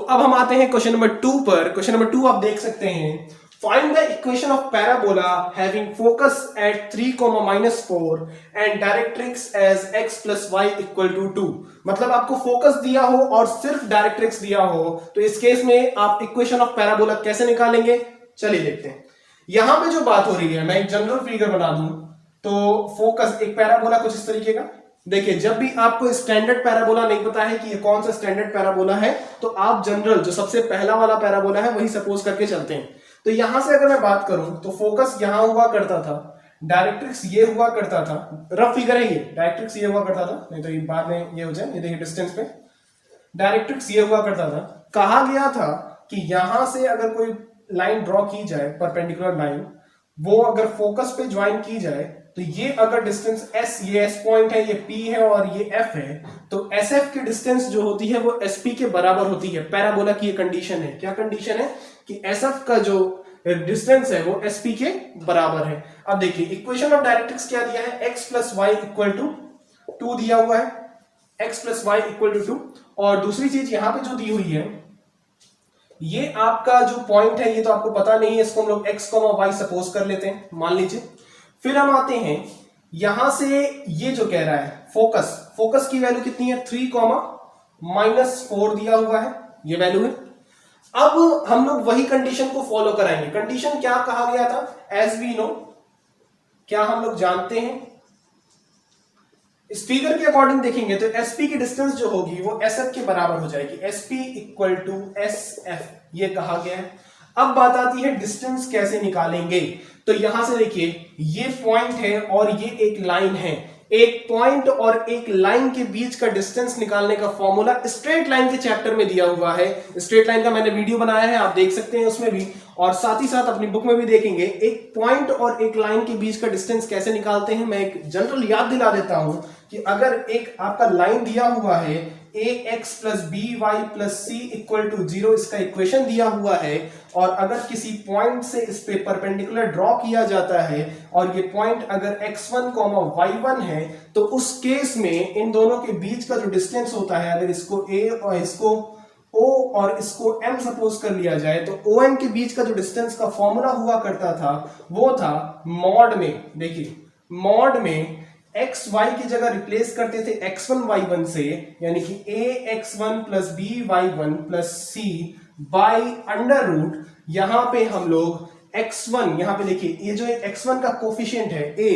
Speaker 1: अब हम आते हैं क्वेश्चन नंबर 2 पर। क्वेश्चन नंबर 2 आप देख सकते हैं find the equation of parabola having focus at 3, -4 and directrix as x plus y equal to 2। मतलब आपको फोकस दिया हो और सिर्फ डायरेक्ट्रिक्स दिया हो तो इस केस में आप इक्वेशन ऑफ पैराबोला कैसे निकालेंगे चलिए देखते हैं। यहां पे जो बात हो रही है मैं एक जनरल फिगर बना दूं तो फोकस एक पैराबोला कुछ इस तरीके का। देखिए जब भी आपको स्टैंडर्ड पैराबोला नहीं पता है कि ये कौन सा स्टैंडर्ड पैराबोला है तो आप जनरल जो सबसे पहला वाला पैराबोला है वही सपोज करके चलते हैं। तो यहां से अगर मैं बात करूं तो फोकस यहां हुआ करता था, डायरेक्ट्रिक्स ये हुआ करता था। रफ फिगर है ये, डायरेक्ट्रिक्स ये हुआ करता था, नहीं तो ये बाद में ये हो जाए। ये देखिए डिस्टेंस पे डायरेक्ट्रिक्स ये हुआ करता था। कहा गया था कि यहां से अगर कोई लाइन ड्रॉ की जाए परपेंडिकुलर लाइन वो अगर फोकस पे ज्वाइन की जाए तो ये अगर डिस्टेंस s ये s पॉइंट है, ये p है और ये f है तो sf की डिस्टेंस जो होती है वो sp के बराबर होती है। पैराबोला की ये कंडीशन है। क्या कंडीशन है कि sf का जो डिस्टेंस है वो sp के बराबर है। अब देखिए इक्वेशन ऑफ डायरेक्ट्रिक्स क्या दिया है x plus y equal to 2 दिया हुआ है, x plus y equal to 2। और दूसरी चीज यहां पे जो दी हुई है ये आपका जो पॉइंट है ये तो आपको पता नहीं है, इसको हम लोग x, y सपोज कर लेते हैं मान लीजिए। फिर हम आते हैं यहां से ये जो कह रहा है फोकस की वैल्यू कितनी है 3, -4 दिया हुआ है, ये वैल्यू है। अब हम लोग वही कंडीशन को फॉलो कराएंगे। कंडीशन क्या कहा गया था? एज वी नो, क्या हम लोग जानते हैं, इस फिगर के अकॉर्डिंग देखेंगे तो एसपी की डिस्टेंस जो होगी वो एसएफ के बराबर हो जाएगी। एसपी इक्वल टू एसएफ, ये कहा गया है। अब बात आती है डिस्टेंस कैसे निकालेंगे। तो यहां से देखिए, ये पॉइंट है और ये एक लाइन है। एक पॉइंट और एक लाइन के बीच का डिस्टेंस निकालने का फॉर्मूला स्ट्रेट लाइन के चैप्टर में दिया हुआ है। स्ट्रेट लाइन का मैंने वीडियो बनाया है, आप देख सकते हैं उसमें भी, और साथ ही साथ अपनी बुक में भी देखेंगे। एक पॉइंट और एक लाइन के बीच का डिस्टेंस कैसे निकालते हैं, मैं एक जनरल याद दिला देता हूं कि अगर एक आपका लाइन दिया हुआ है ax plus b y plus c equal to 0, इसका इक्वेशन दिया हुआ है, और अगर किसी पॉइंट से इस पे परपेंडिकुलर ड्रॉ किया जाता है और ये पॉइंट अगर x1, y1 है, तो उस केस में इन दोनों के बीच का जो डिस्टेंस होता है, अगर इसको a और इसको O और इसको M सपोज कर लिया जाए, तो OM के बीच का जो डिस्टेंस का फॉर्मूला हुआ करता था वो था मॉड में, देखिए मॉड में एक्स वाई की जगह रिप्लेस करते थे x1 y1 से, यानी कि ax1 प्लस बी वाई1 plus C by under root, यहां पे हम लोग x1, यहां पे देखिए ये जो x1 का कोफिशिएंट है a,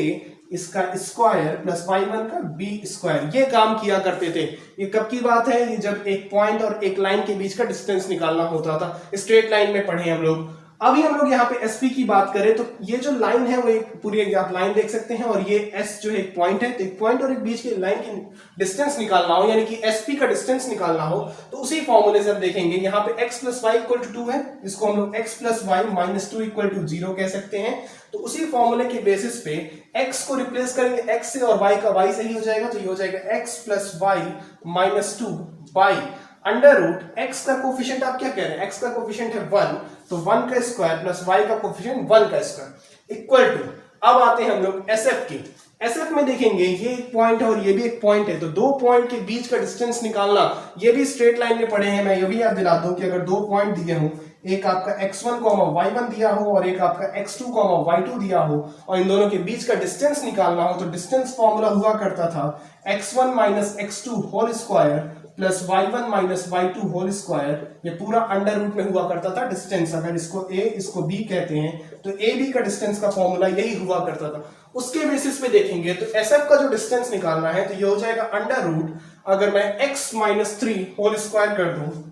Speaker 1: इसका स्क्वायर प्लस y1 का b स्क्वायर, ये काम किया करते थे। ये कब की बात है? ये जब एक पॉइंट और एक लाइन के बीच का डिस्टेंस निकालना होता था, स्ट्रेट लाइन में पढ़े हम लोग। अभी हम लोग यहाँ पे एसपी की बात करें तो ये जो लाइन है वो एक पूरी आप लाइन देख सकते हैं, और ये एस जो है एक पॉइंट है, तो एक पॉइंट और एक बीच की लाइन की डिस्टेंस निकालना हो, यानी कि एसपी का डिस्टेंस निकालना हो, तो उसी फॉर्मूले से हम देखेंगे। यहाँ पे x plus y equal to 2 है, इसको हम लोग x plus y minus 2 equal to 0 कह सकते हैं। तो उसी फॉर्मूले के बेसिस पे x को रिप्लेस करेंगे x से और y का y से ही हो जाएगा, तो ये हो जाएगा x plus y minus 2 by under root x का कोफिशिएंट आप क्या कह रहे हैं? x का कोफिशिएंट है 1, तो 1 का स्क्वायर प्लस y का कोफिशिएंट 1 का स्क्वायर इक्वल टू, अब आते हैं हम लोग एसएफ की। एसएफ में देखेंगे ये एक पॉइंट है और ये भी एक पॉइंट है, तो दो पॉइंट के बीच का डिस्टेंस निकालना, ये भी स्ट्रेट लाइन में पढ़े हैं। मैं ये भी याद दिला दूं कि अगर दो पॉइंट दिए हों, एक आपका x1, y1 दिया हो और एक आपका x2, y2 दिया हो, और इन दोनों के बीच का डिस्टेंस निकालना हो, तो डिस्टेंस फॉर्मूला हुआ करता था x1 minus x2 whole square प्लस y1 minus y2 whole square, ये पूरा अंडर रूट में हुआ करता था डिस्टेंस। अगर इसको a इसको b कहते हैं, तो a b का डिस्टेंस का फॉर्मूला यही हुआ करता था। उसके बेसिस पे देखेंगे तो sf का जो डिस्टेंस निकालना है, तो ये हो जाएगा अंडर रूट, अगर मैं x माइनस 3 होल स्क्वायर कर दूं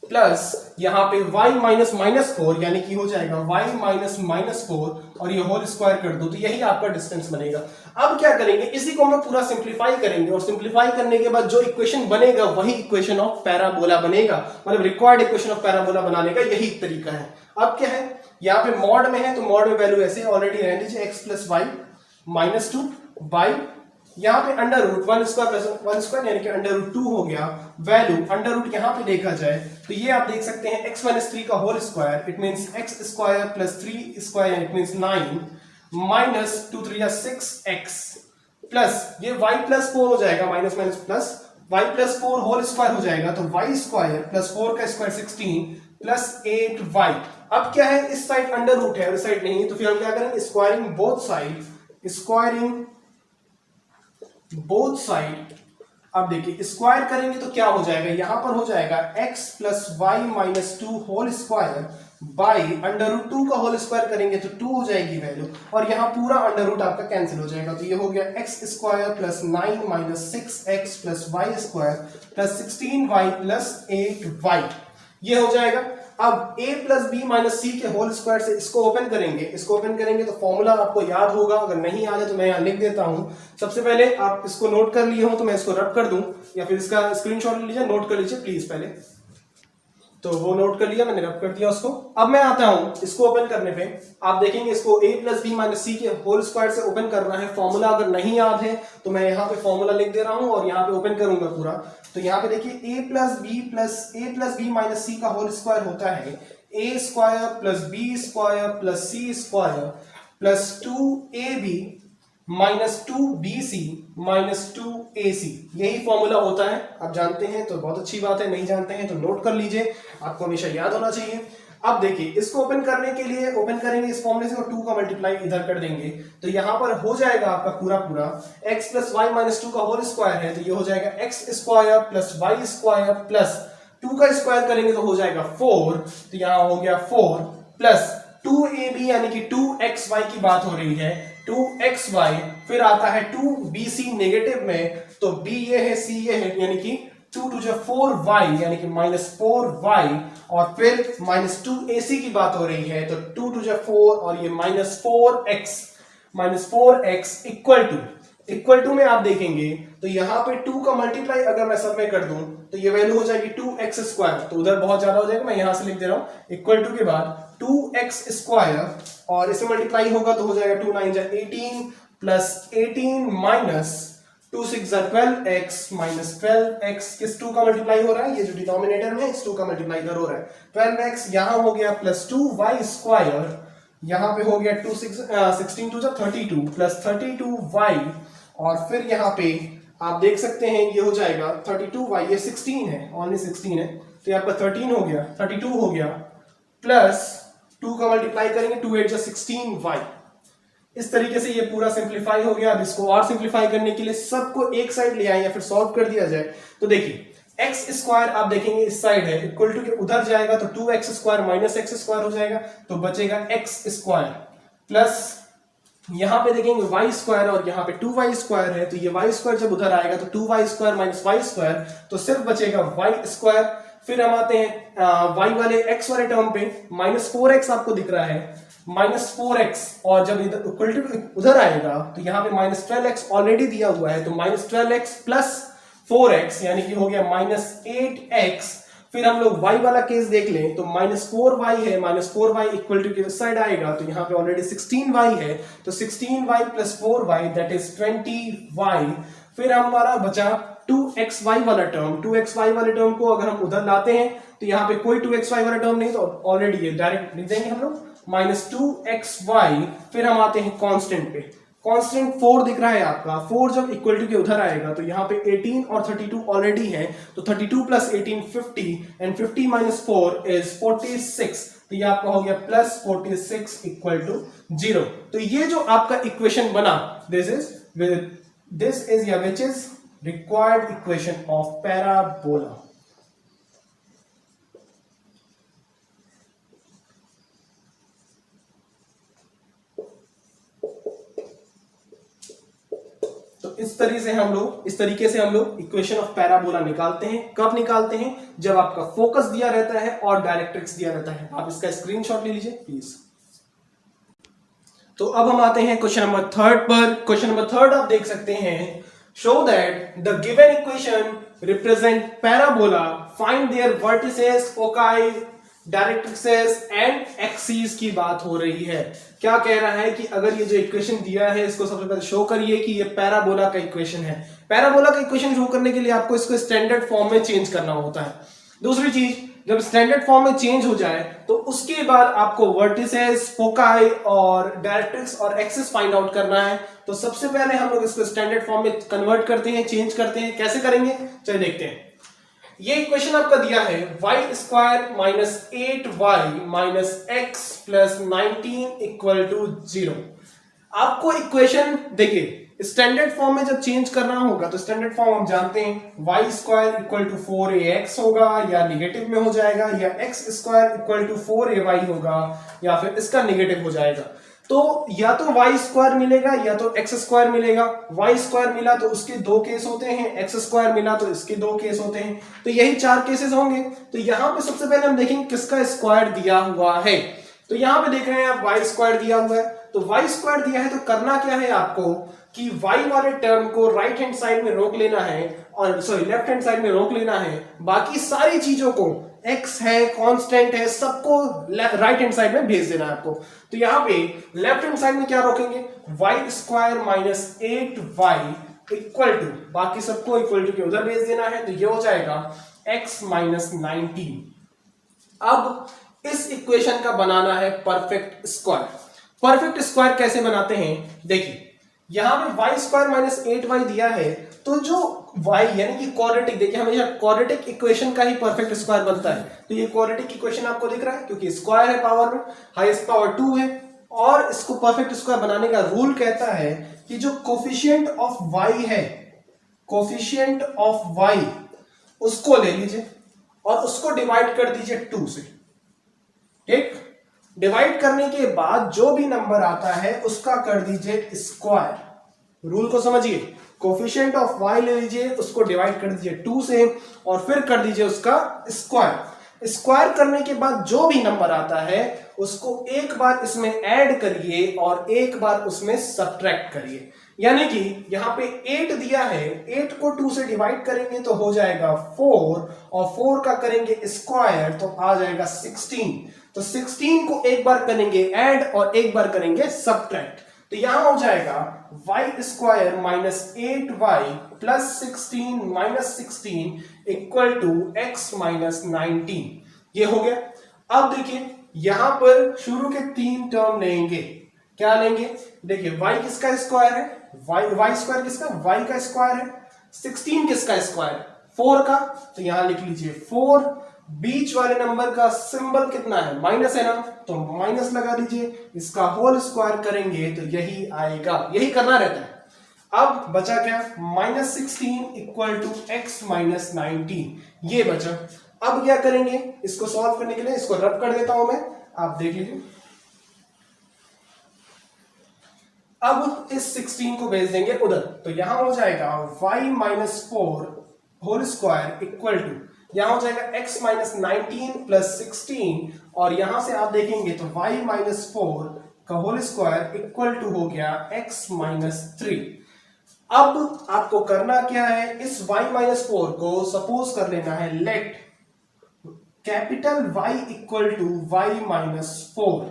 Speaker 1: प्लस यहां पे y माइनस माइनस 4, यानी कि हो जाएगा y माइनस माइनस 4 और ये होल स्क्वायर कर दो, तो यही आपका डिस्टेंस बनेगा। अब क्या करेंगे, इसी को हम लोग पूरा सिंप्लीफाई करेंगे, और सिंप्लीफाई करने के बाद जो इक्वेशन बनेगा वही इक्वेशन ऑफ पैराबोला बनेगा, मतलब रिक्वायर्ड इक्वेशन ऑफ पैराबोला बनाने का यही तरीका है। अब क्या है, यहाँ पे मॉड में है, तो मॉड में वैल्यू ऐसे ऑलरेडी रहने दीजिए, x plus y minus 2 by, यहाँ पे under root 1 square plus 1 square, यानी कि अंडर रूट 2 हो गया। वैल्यू अंडर रूट यहाँ पे देखा जाए तो ये आप देख सकते हैं x माइनस 3 का whole square, it means x square plus 3 square, it means 9 minus 2 3 6x plus ये y प्लस 4 हो जाएगा, minus minus plus y plus 4 whole square हो जाएगा, तो y स्क्वायर प्लस 4 का स्क्वायर 16 प्लस 8y। अब क्या है, इस साइड अंडर रूट है और इस साइड नहीं, तो फिर हम क्या करेंगे, squaring both side, squaring both side. अब देखिए स्क्वायर करेंगे तो क्या हो जाएगा, यहां पर हो जाएगा x plus y minus 2 whole square by under root 2 का होल स्क्वायर करेंगे तो 2 हो जाएगी वैल्यू, और यहां पूरा अंडर रूट आपका कैंसिल हो जाएगा, तो ये हो गया x square plus 9 minus 6x plus y square plus 16y plus 8y, ये हो जाएगा। अब a plus b minus c के होल स्क्वायर से इसको ओपन करेंगे, इसको ओपन करेंगे तो फॉर्मूला आपको याद होगा, अगर नहीं आ जाए तो मैं यहाँ लिख देता हूं। सबसे पहले आप इसको नोट कर लिए हो तो मैं इसको रब कर दूं, या फिर इसका स्क्रीनशॉट ले लीजिए, नोट कर लीजिए प्लीज पहले। तो वो नोट कर लिया मैंने, रब कर दिया उसको। अब मैं आता हूं इसको ओपन करने पे, आप देखेंगे इसको a plus b minus c के होल स्क्वायर से ओपन करना है। फॉर्मूला अगर नहीं याद है तो मैं यहाँ पे फॉर्मूला लिख दे रहा हूं और यहाँ पे ओपन करूंगा पूरा। तो यहाँ पे देखिए a plus b minus c का होल स्क्वायर होता है a square plus b square plus c square plus 2ab minus 2bc minus 2ac, यही फॉर्मूला होता है। आप जानते हैं तो बहुत अच्छी बात है, नहीं जानते हैं तो नोट कर लीजिए, आपको हमेशा याद होना चाहिए। अब देखिए इसको ओपन करने के लिए ओपन करेंगे इस फॉर्मूले से और 2 का मल्टीप्लाई इधर कर देंगे, तो यहां पर हो जाएगा आपका पूरा x प्लस वाई माइनस 2 का होल स्क्वायर है, तो ये हो जाएगा x square plus y square plus 2 का स्क्वायर करेंगे तो हो जाएगा 4, तो यहां हो गया 4 प्लस 2ab यानी कि 2xy की बात हो रही है, 2xy, फिर आता है 2bc नेगेटिव में, तो b ये है, c ये है, यानी कि 2 टू 4y यानी कि -4y, और फिर -2ac की बात हो रही है, तो 2 टू 4 और ये -4x इक्वल टू में आप देखेंगे तो यहां पे 2 का मल्टीप्लाई अगर मैं सब में कर दूं तो ये वैल्यू हो जाएगी 2x स्क्वायर, तो उधर बहुत ज्यादा हो जाएगा, मैं यहां से लिख दे रहा हूं इक्वल टू के बाद 2x स्क्वायर, और इसे मल्टीप्लाई होगा तो हो जाएगा 2 9 जा 18 प्लस 18 माइनस 2 6 जा 12x माइनस 12x, किस 2 का मल्टीप्लाई हो रहा है, ये जो डिनोमिनेटर में इस 2 का मल्टीप्लाई इधर हो रहा है, 12x यहां हो गया प्लस 2y स्क्वायर, यहां पे हो गया 16 2 जा 32 प्लस 32y, और फिर यहां पे आप देख सकते हैं ये हो जाएगा 32y, ये 16 है, ओनली 16 है, तो ये आपका 13 हो गया, 32 हो गया, प्लस 2 का मल्टीप्लाई करेंगे 2 8 जा 16y। इस तरीके से ये पूरा सिंप्लीफाई हो गया। अब इसको और सिंप्लीफाई करने के लिए सबको एक साइड ले आए या फिर सॉल्व कर दिया जाए, तो देखिए एक्स स्क्वायर आप देखेंगे इस साइड है, इक्वल टू के उधर जाएगा तो 2x square minus x square हो जाएगा, तो बचेगा एक्स स्क्वायर, प्लस यहां पे देखेंगे y स्क्वायर और यहां पे 2y स्क्वायर है, तो ये y स्क्वायर जब उधर आएगा तो 2y square minus y square, तो सिर्फ बचेगा y स्क्वायर। फिर हम आते हैं y वाले x वाले टर्म पे, -4x आपको दिख रहा है, -4x, और जब इधर इक्वल टू उधर आएगा तो यहाँ पे -12x ऑलरेडी दिया हुआ है, तो -12x प्लस 4x यानी कि हो गया -8x। फिर हम लोग y वाला केस देख लें तो -4y है, -4y इक्वल टू के साइड आएगा तो यहाँ पे ऑलरेडी 16y है, तो 16y plus 4y that is 20y। फिर हमारा बचा 2xy वाला टर्म, 2xy वाले टर्म को अगर हम उधर लाते हैं तो यहाँ पे कोई 2xy वाला टर्म नहीं, तो ऑलरेडी ये डायरेक्ट लिख देंगे हम लोग -2xy। फिर हम आते हैं कांस्टेंट पे, कांस्टेंट 4 दिख रहा है आपका, 4 जब इक्वल टू के उधर आएगा तो यहाँ पे 18 और 32 ऑलरेडी है, तो 32 प्लस 18 50 एंड 50 माइनस 4 इज 46, तो ये आपका हो गया प्लस 46 इक्वल टू 0। तो ये जो आपका इक्वेशन बना, दिस इज या which is required equation of parabola. इस तरीके से हम लोग इक्वेशन ऑफ पैराबोला निकालते हैं। कब निकालते हैं? जब आपका फोकस दिया रहता है और डायरेक्ट्रिक्स दिया रहता है। आप इसका स्क्रीनशॉट ले लीजिए प्लीज। तो अब हम आते हैं क्वेश्चन नंबर 3 पर। क्वेश्चन नंबर 3 आप देख सकते हैं, show that the given equation represent parabola, find their vertices, foci, directrixes and axis की बात हो रही है। क्या कह रहा है कि अगर ये जो इक्वेशन दिया है इसको सबसे पहले शो करिए कि ये पैराबोला का इक्वेशन है। पैराबोला का इक्वेशन शो करने के लिए आपको इसको स्टैंडर्ड फॉर्म में चेंज करना होता है। दूसरी चीज, जब स्टैंडर्ड फॉर्म में चेंज हो जाए तो उसके बाद आपको वर्टिसेस, फोकाई और डायरेक्ट्रिक्स और एक्सिस फाइंड आउट करना है। तो सबसे पहले हम लोग इसको स्टैंडर्ड फॉर्म में कन्वर्ट करते हैं, चेंज करते हैं। कैसे करेंगे चलिए देखते हैं। ये इक्वेशन आपका दिया है y square minus 8y minus x plus 19 equal to 0। आपको इक्वेशन देखिए स्टैंडर्ड फॉर्म में जब चेंज करना होगा तो स्टैंडर्ड फॉर्म हम जानते हैं y square equal to 4ax होगा, या निगेटिव में हो जाएगा, या x square equal to 4ay होगा, या फिर इसका निगेटिव हो जाएगा। तो या तो y स्क्वायर मिलेगा या तो x स्क्वायर मिलेगा। y स्क्वायर मिला तो उसके 2 केस होते हैं, x स्क्वायर मिला तो इसके 2 केस होते हैं, तो यही 4 केसेस होंगे। तो यहां पे सबसे पहले हम देखेंगे किसका स्क्वायर दिया हुआ है। तो यहां पे देख रहे हैं आप y स्क्वायर दिया हुआ है, तो y स्क्वायर दिया है तो करना क्या है आपको कि y वाले टर्म को राइट हैंड साइड में रोक लेना है, और सॉरी लेफ्ट हैंड साइड में रोक लेना है। बाकी सारी चीजों को, x है, कांस्टेंट है, सबको राइट हैंड साइड में भेज देना है आपको। तो यहां पे लेफ्ट हैंड साइड में क्या रोकेंगे, y square minus 8y equal to, बाकी सबको इक्वल टू के उधर भेज देना है, तो ये हो जाएगा x माइनस 19। अब इस इक्वेशन का बनाना है परफेक्ट स्क्वायर। परफेक्ट स्क्वायर कैसे बनाते हैं देखिए, यहां पे y स्क्वायर माइनस 8y दिया है, तो जो y यानी कि क्वाड्रेटिक, देखिए हमेशा क्वाड्रेटिक इक्वेशन का ही परफेक्ट स्क्वायर बनता है। तो ये क्वाड्रेटिक इक्वेशन आपको दिख रहा है क्योंकि स्क्वायर है पावर में, हाईएस्ट पावर 2 है, और इसको परफेक्ट स्क्वायर बनाने का रूल कहता है कि जो कोफिशिएंट ऑफ y है, कोफिशिएंट ऑफ y उसको ले लीजिए, और उसको डिवाइड कर दीजिए 2 से। ठीक, डिवाइड करने के बाद जो भी नंबर आता है उसका कर दीजिए स्क्वायर। रूल को समझिए, कोफिशिएंट ऑफ y ले लीजिए, उसको डिवाइड कर दीजिए 2 से और फिर कर दीजिए उसका स्क्वायर। स्क्वायर करने के बाद जो भी नंबर आता है उसको एक बार इसमें ऐड करिए और एक बार उसमें सब्ट्रैक्ट करिए। यानी कि यहां पे 8 दिया है, 8 को 2 से डिवाइड करेंगे तो हो जाएगा 4 और 4 का करेंगे स्क्वायर तो आ जाएगा 16। तो 16 को एक बार करेंगे ऐड और एक बार करेंगे सब्ट्रैक्ट, तो यहां हो जाएगा y square minus 8y plus 16 minus 16 equal to x minus 19। ये हो गया। अब देखिए यहां पर शुरू के 3 टर्म लेंगे। क्या लेंगे? देखिए y किसका स्क्वायर है? y स्क्वायर किसका? y का स्क्वायर है। 16 किसका स्क्वायर? 4 का, तो यहां लिख लीजिए 4। बीच वाले नंबर का सिंबल कितना है? माइनस है ना, तो माइनस लगा दीजिए। इसका होल स्क्वायर करेंगे तो यही आएगा, यही करना रहता है। अब बचा क्या? Minus 16 equal to x minus 19, ये बचा। अब क्या करेंगे इसको सॉल्व करने के लिए? इसको रब कर देता हूं मैं, आप देख लीजिए। अब इस 16 को भेज देंगे उधर, तो यहां हो जाएगा y minus 4 whole square equal to, यहां हो जाएगा x माइनस 19 प्लस 16 और यहां से आप देखेंगे तो y माइनस 4 का होल स्क्वायर इक्वल टू हो गया x माइनस 3। अब आपको करना क्या है? इस y माइनस 4 को सपोज कर लेना है let capital Y equal to y minus 4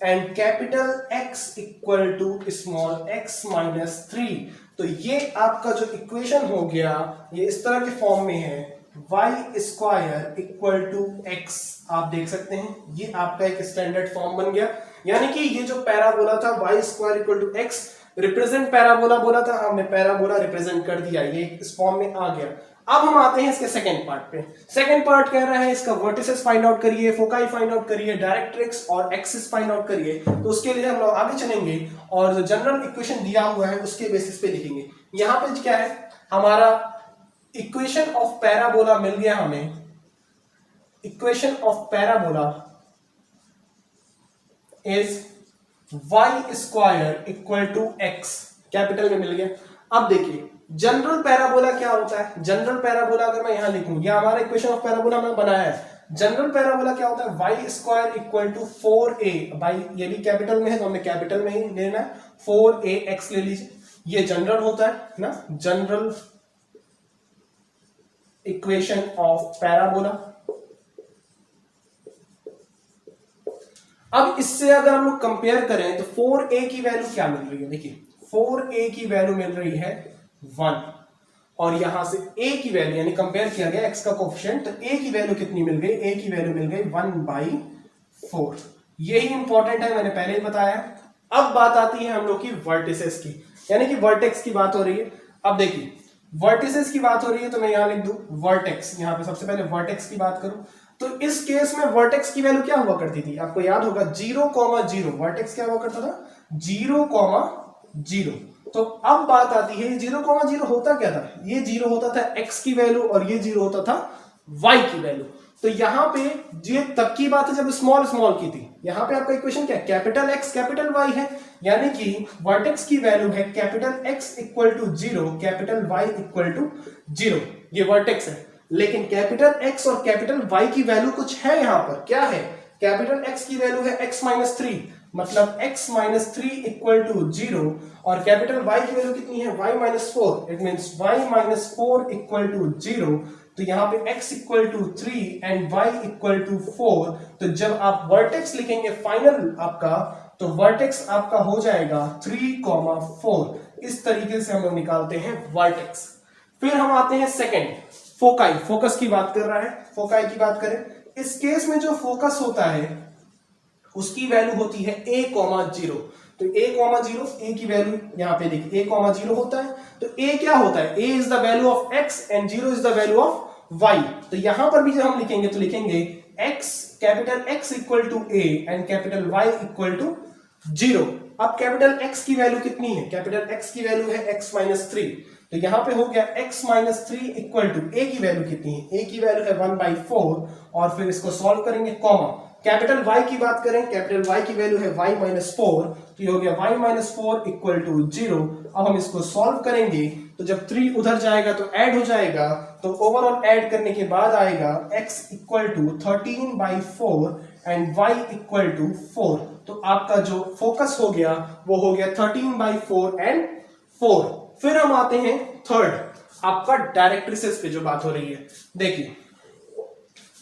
Speaker 1: and capital X equal to small x minus 3। तो ये आपका जो इक्वेशन हो गया ये इस तरह के फॉर्म में है, y square equal to x। आप देख सकते हैं ये आपका एक स्टैंडर्ड फॉर्म बन गया। यानी कि ये जो पैराबोला था y square equal to x represent parabola बोला था, हमने पैराबोला रिप्रेजेंट कर दिया, ये इस फॉर्म में आ गया। अब हम आते हैं इसके सेकंड पार्ट पे। सेकंड पार्ट कह रहा है इसका वर्टिसेस फाइंड आउट करिए, फोकाई फाइंड आउट करिए, डायरेक्ट्रिक्स और एक्सिस फाइंड आउट करिए। तो उसके लिए हम लोग आगे चलेंगे और जो जनरल इक्वेशन दिया हुआ है उसके बेसिस पे लिखेंगे। यहां पे क्या है, हमारा इक्वेशन ऑफ पैराबोला मिल गया हमें। Equation of parabola is y square equal to x, capital में मिल गया। अब देखिए जनरल पैराबोला क्या होता है? जनरल पैराबोला अगर मैं यहां लिखूं, ये हमारा इक्वेशन ऑफ पैराबोला हमने बनाया है। जनरल पैराबोला क्या होता है? y square equal to 4a, भाई ये भी कैपिटल में है तो हमें कैपिटल में ही लेना है, 4ax ले लीजिए। ये जनरल होता है ना, जनरल इक्वेशन ऑफ पैराबोला। अब इससे अगर हम लोग कंपेयर करें तो 4a की वैल्यू क्या मिल रही है? देखिए 4a की वैल्यू मिल रही है 1 और यहां से a की वैल्यू यानी कंपेयर किया गया x का कोफिशिएंट, तो a की वैल्यू कितनी मिल गई? a की वैल्यू मिल गई 1/4। यही इंपॉर्टेंट है, मैंने पहले ही बताया। अब बात आती है हम लोग की वर्टिसेस की, यानी कि वर्टेक्स की बात हो रही है। अब देखिए वर्टिसेस की बात हो रही है तो मैं यहां लिख दूं वर्टेक्स। यहां पे सबसे पहले वर्टेक्स की बात करूं तो इस केस में वर्टेक्स की वैल्यू क्या हुआ करती थी? आपको याद होगा 0,0। वर्टेक्स क्या हुआ करता था? 0,0। तो अब बात आती है 0,0 होता क्या था? ये 0 होता था x की वैल्यू और ये 0 होता था y की वैल्यू। तो यहां पे ये तब की बात है जब स्मॉल स्मॉल की थी। यहां पे आपका इक्वेशन क्या है? कैपिटल X कैपिटल Y है, यानी कि वर्टेक्स की वैल्यू है capital X equal to 0, capital Y equal to 0। ये वर्टेक्स है। लेकिन कैपिटल X और कैपिटल Y की वैल्यू कुछ है यहां पर। क्या है? कैपिटल X की वैल्यू है x माइनस 3, मतलब x माइनस 3 इक्वल टू 0 और कैपिटल Y की वैल्यू कितनी है? y minus 4। It means y minus 4 equal to 0। तो यहां पे x equal to 3 and y equal to 4। तो जब आप वर्टेक्स लिखेंगे फाइनल आपका, तो वर्टेक्स आपका हो जाएगा 3,4। इस तरीके से हम लोग निकालते हैं वर्टेक्स। फिर हम आते हैं सेकंड, फोकाई। फोकस की बात कर रहा है, फोकाई की बात करें। इस केस में जो फोकस होता है उसकी वैल्यू होती है a,0। तो a,0, a की वैल्यू यहां पे देखिए a,0 होता है। तो a क्या होता है? a is the value of x and 0 is the value of y। तो यहां पर भी जब हम लिखेंगे तो लिखेंगे x, capital X equal to a and capital Y equal to 0। अब कैपिटल X की वैल्यू कितनी है? कैपिटल X की वैल्यू है x माइनस 3। तो यहां पे हो गया x minus 3 equal to a की वैल्यू कितनी है, a की वैल्यू है 1/4 और फिर इसको सॉल्व करेंगे कॉमा कैपिटल Y की बात करें, कैपिटल Y की वैल्यू है y माइनस 4, तो ये हो गया y माइनस 4 इक्वल टू 0। अब हम इसको सॉल्व करेंगे तो जब 3 उधर जाएगा तो ऐड हो जाएगा, तो ओवरऑल ऐड करने के बाद आएगा x equal to 13/4 and y equal to 4। तो आपका जो फोकस हो गया वो हो गया 13/4 एंड 4। फिर हम आते हैं थर्ड, आपका डायरेक्ट्रिसेस पे जो बात हो रही है। देखिए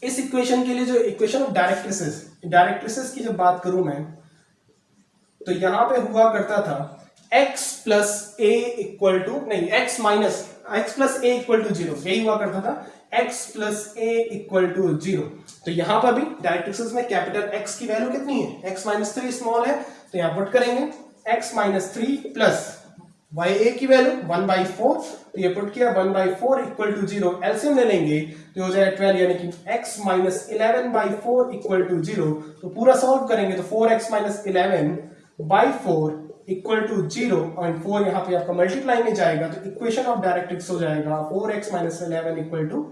Speaker 1: इस इक्वेशन के लिए जो इक्वेशन ऑफ डायरेक्ट्रिसेस की जब बात करूं मैं, तो यहां पे हुआ करता था x plus a equal to नहीं x plus a equal to 0, यही हुआ करता था x plus a equal to 0। तो यहां पर भी डायरेक्ट्रिसेस में कैपिटल x की वैल्यू कितनी है, x माइनस 3 स्मॉल है, तो यहां पुट करेंगे x माइनस 3 प्लस ya की वैल्यू 1/4, तो ये पुट किया 1/4 इक्वल टू 0, एलसीएम ले लेंगे तो हो जाएगा 12, यानी कि x माइनस 11/4 इक्वल टू 0। तो पूरा सॉल्व करेंगे तो 4x माइनस 11/4 इक्वल टू 0 और 4 यहाँ पे आपका मल्टीप्लाई में जाएगा, तो इक्वेशन ऑफ डायरेक्ट्रिक्स हो जाएगा 4x माइनस 11 इक्वल टू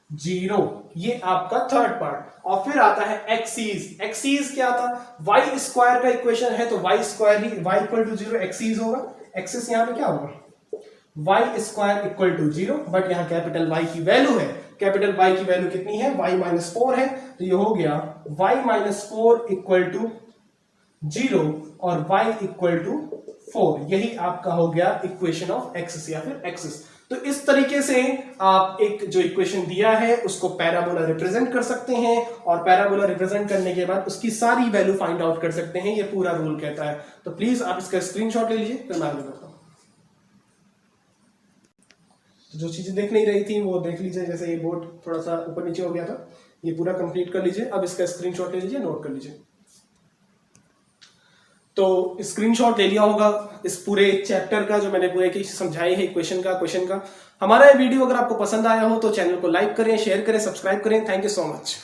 Speaker 1: 0। ये आपका थर्ड पार्ट। और फिर आता है एक्सीज क्या था, y स्क्वायर का इक्वेशन है तो y स्क्वायर ही y इक्वल टू 0 एक्सीज होगा, एक्सिस यहाँ पे क्या होगा y square equal to 0, but यहाँ कैपिटल Y की वैल्यू है, कैपिटल Y की वैल्यू कितनी है, y माइनस 4 है, तो ये हो गया y माइनस 4 इक्वल टू 0 और y इक्वल टू 4। यही आपका हो गया इक्वेशन ऑफ एक्सिस या फिर एक्सिस। तो इस तरीके से आप एक जो इक्वेशन दिया है उसको पैराबोला रिप्रेजेंट कर सकते हैं और पैराबोला रिप्रेजेंट करने के बाद उसकी सारी वैल्यू फाइंड आउट कर सकते हैं, ये पूरा रूल कहता है। तो प्लीज आप इसका स्क्रीनशॉट ले लीजिए, फिर मैं आगे बढ़ता हूं। तो जो चीजें देख नहीं रही थी वो देख लीजिए, जैसे ये बोर्ड थोड़ा सा ऊपर नीचे हो गया था, ये पूरा कंप्लीट कर लीजिए। अब इसका स्क्रीनशॉट ले लीजिए, नोट कर लीजिए। तो स्क्रीनशॉट ले लिया होगा इस पूरे चैप्टर का जो मैंने पूरे की समझाई है क्वेश्चन का। हमारा ये वीडियो अगर आपको पसंद आया हो तो चैनल को लाइक करें, शेयर करें, सब्सक्राइब करें। Thank you so much.